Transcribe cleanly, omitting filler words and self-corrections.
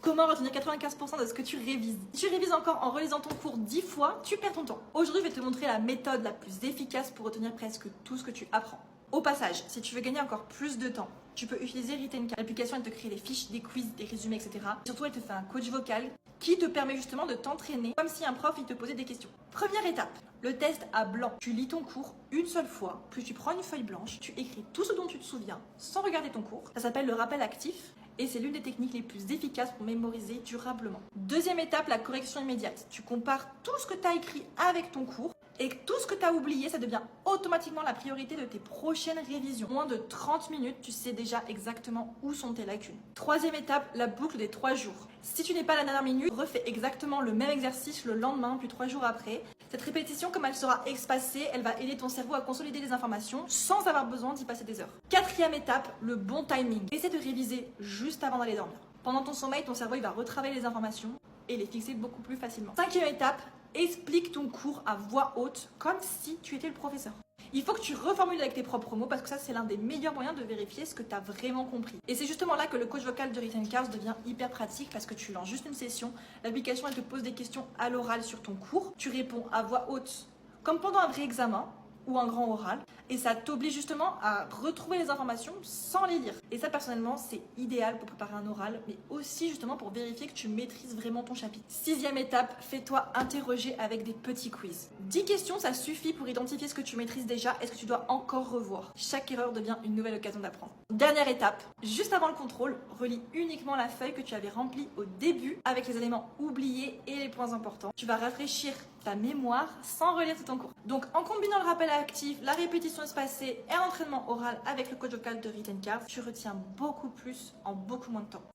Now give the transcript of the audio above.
Comment retenir 95% de ce que tu révises? Si tu révises encore en relisant ton cours 10 fois, tu perds ton temps. Aujourd'hui, je vais te montrer la méthode la plus efficace pour retenir presque tout ce que tu apprends. Au passage, si tu veux gagner encore plus de temps, tu peux utiliser Written Card. L'application, elle te crée des fiches, des quiz, des résumés, etc. Surtout, elle te fait un coach vocal qui te permet justement de t'entraîner comme si un prof il te posait des questions. Première étape, le test à blanc. Tu lis ton cours une seule fois, puis tu prends une feuille blanche, tu écris tout ce dont tu te souviens sans regarder ton cours. Ça s'appelle le rappel actif et c'est l'une des techniques les plus efficaces pour mémoriser durablement. Deuxième étape, la correction immédiate. Tu compares tout ce que tu as écrit avec ton cours et tout ce que tu as oublié, ça devient automatiquement la priorité de tes prochaines révisions. Moins de 30 minutes, tu sais déjà exactement où sont tes lacunes. Troisième étape, la boucle des 3 jours. Si tu n'es pas à la dernière minute, refais exactement le même exercice le lendemain, puis 3 jours après. Cette répétition, comme elle sera espacée, elle va aider ton cerveau à consolider les informations sans avoir besoin d'y passer des heures. Quatrième étape, le bon timing. Essaie de réviser juste avant d'aller dormir. Pendant ton sommeil, ton cerveau il va retravailler les informations et les fixer beaucoup plus facilement. Cinquième étape, explique ton cours à voix haute comme si tu étais le professeur. Il faut que tu reformules avec tes propres mots parce que ça c'est l'un des meilleurs moyens de vérifier ce que tu as vraiment compris. Et c'est justement là que le coach vocal de Written Card devient hyper pratique parce que tu lances juste une session, l'application elle te pose des questions à l'oral sur ton cours, tu réponds à voix haute comme pendant un vrai examen ou un grand oral et ça t'oblige justement à retrouver les informations sans les lire. Et ça personnellement c'est idéal pour préparer un oral mais aussi justement pour vérifier que tu maîtrises vraiment ton chapitre. Sixième étape, fais-toi interroger avec des petits quiz. 10 questions ça suffit pour identifier ce que tu maîtrises déjà et ce que tu dois encore revoir. Chaque erreur devient une nouvelle occasion d'apprendre. Dernière étape, juste avant le contrôle, relis uniquement la feuille que tu avais remplie au début avec les éléments oubliés et les points importants. Tu vas rafraîchir ta mémoire sans relire tout ton cours. Donc en combinant le rappel actif, la répétition espacée et l'entraînement oral avec le coach vocal de Written Card, tu retiens beaucoup plus en beaucoup moins de temps.